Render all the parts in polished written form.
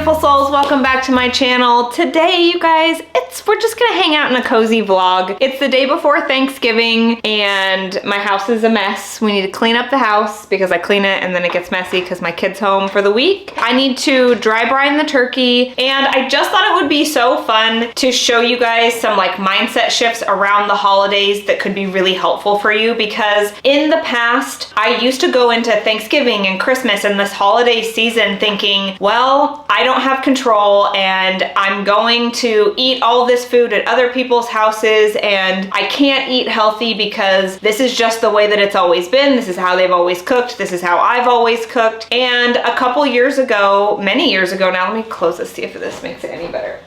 beautiful souls, welcome back to my channel. Today, you guys, we're just gonna hang out in a cozy vlog. It's the day before Thanksgiving and my house is a mess. We need to clean up the house because I clean it and then it gets messy because my kid's home for the week. I need to dry brine the turkey, and I just thought it would be so fun to show you guys some like mindset shifts around the holidays that could be really helpful for you, because in the past, I used to go into Thanksgiving and Christmas and this holiday season thinking, well, I don't have control and I'm going to eat all this food at other people's houses and I can't eat healthy because this is just the way that it's always been. This is how they've always cooked. This is how I've always cooked. And a couple years ago, many years ago now, let me close this, see if this makes it any better.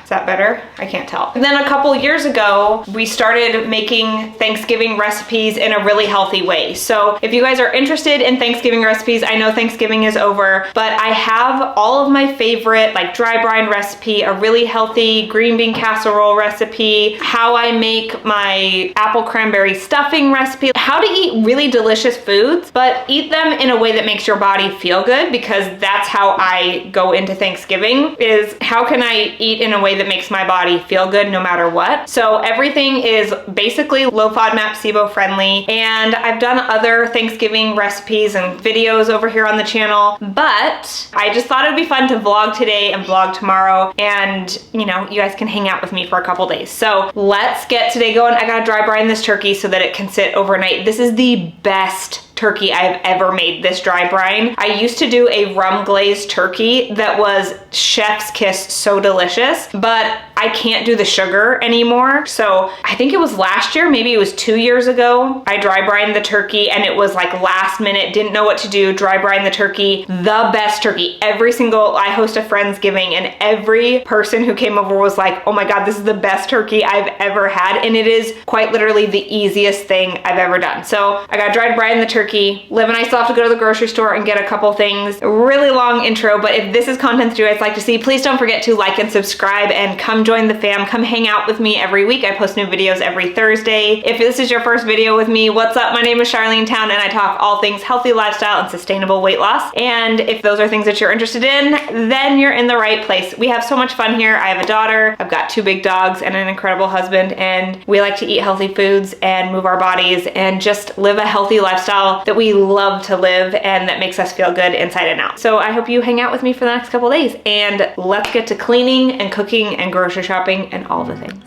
Is that better? I can't tell. And then a couple years ago, we started making Thanksgiving recipes in a really healthy way. So if you guys are interested in Thanksgiving recipes, I know Thanksgiving is over, but I have all of my favorite like dry brine recipe, a really healthy green bean casserole recipe, how I make my apple cranberry stuffing recipe, how to eat really delicious foods, but eat them in a way that makes your body feel good, because that's how I go into Thanksgiving, is how can I eat in a way that makes my body feel good no matter what. So everything is basically low FODMAP SIBO friendly, and I've done other Thanksgiving recipes and videos over here on the channel, but I just thought it'd be fun to vlog today and vlog tomorrow, and you know, you guys can hang out with me for a couple days. So let's get today going. I gotta dry brine this turkey so that it can sit overnight. This is the best turkey I've ever made, this dry brine. I used to do a rum glazed turkey that was chef's kiss, so delicious, but I can't do the sugar anymore. So I think it was last year, maybe it was 2 years ago, I dry brined the turkey and it was like last minute, didn't know what to do, dry brine the turkey, the best turkey. I host a Friendsgiving and every person who came over was like, oh my God, this is the best turkey I've ever had. And it is quite literally the easiest thing I've ever done. So I got dried brine the turkey. Liv and I still have to go to the grocery store and get a couple things. A really long intro, but if this is content that you guys like to see, please don't forget to like and subscribe and come join the fam. Come hang out with me every week. I post new videos every Thursday. If this is your first video with me, what's up? My name is Charlene Town and I talk all things healthy lifestyle and sustainable weight loss. And if those are things that you're interested in, then you're in the right place. We have so much fun here. I have a daughter, I've got 2 big dogs and an incredible husband, and we like to eat healthy foods and move our bodies and just live a healthy lifestyle that we love to live and that makes us feel good inside and out. So I hope you hang out with me for the next couple days, and let's get to cleaning and cooking and grocery shopping and all the things.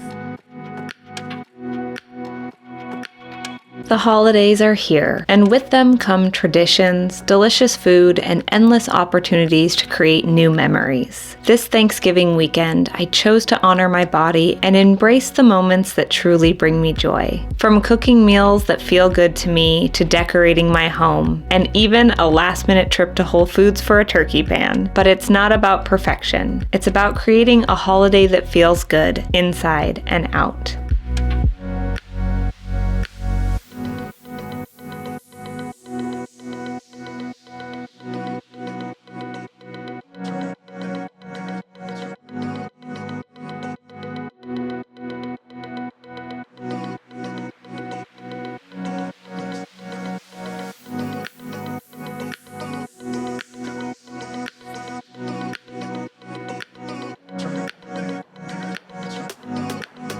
The holidays are here, and with them come traditions, delicious food, and endless opportunities to create new memories. This Thanksgiving weekend, I chose to honor my body and embrace the moments that truly bring me joy. From cooking meals that feel good to me, to decorating my home, and even a last-minute trip to Whole Foods for a turkey pan. But it's not about perfection. It's about creating a holiday that feels good inside and out.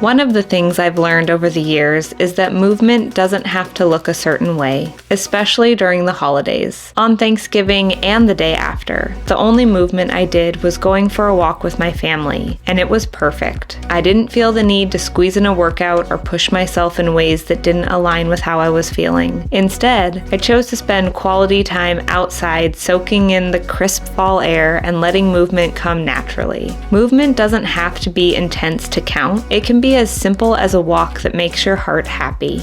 One of the things I've learned over the years is that movement doesn't have to look a certain way, especially during the holidays. On Thanksgiving and the day after, the only movement I did was going for a walk with my family, and it was perfect. I didn't feel the need to squeeze in a workout or push myself in ways that didn't align with how I was feeling. Instead, I chose to spend quality time outside soaking in the crisp fall air and letting movement come naturally. Movement doesn't have to be intense to count. It can be as simple as a walk that makes your heart happy.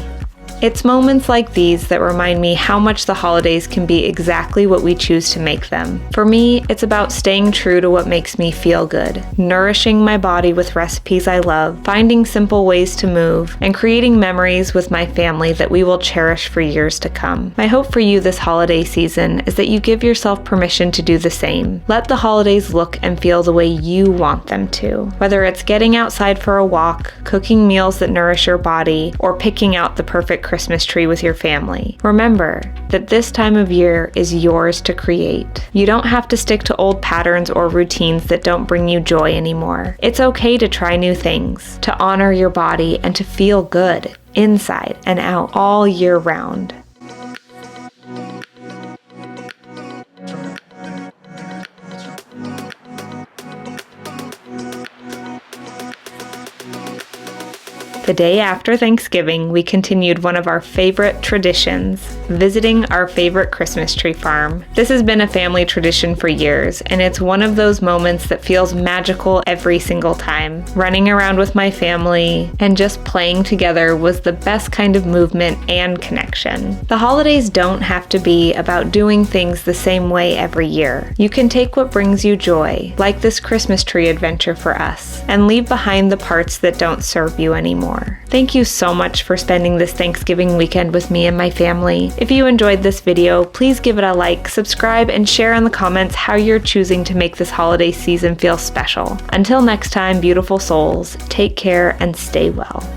It's moments like these that remind me how much the holidays can be exactly what we choose to make them. For me, it's about staying true to what makes me feel good, nourishing my body with recipes I love, finding simple ways to move, and creating memories with my family that we will cherish for years to come. My hope for you this holiday season is that you give yourself permission to do the same. Let the holidays look and feel the way you want them to. Whether it's getting outside for a walk, cooking meals that nourish your body, or picking out the perfect Christmas tree with your family. Remember that this time of year is yours to create. You don't have to stick to old patterns or routines that don't bring you joy anymore. It's okay to try new things, to honor your body, and to feel good inside and out all year round. The day after Thanksgiving, we continued one of our favorite traditions, visiting our favorite Christmas tree farm. This has been a family tradition for years, and it's one of those moments that feels magical every single time. Running around with my family and just playing together was the best kind of movement and connection. The holidays don't have to be about doing things the same way every year. You can take what brings you joy, like this Christmas tree adventure for us, and leave behind the parts that don't serve you anymore. Thank you so much for spending this Thanksgiving weekend with me and my family. If you enjoyed this video, please give it a like, subscribe, and share in the comments how you're choosing to make this holiday season feel special. Until next time, beautiful souls, take care and stay well.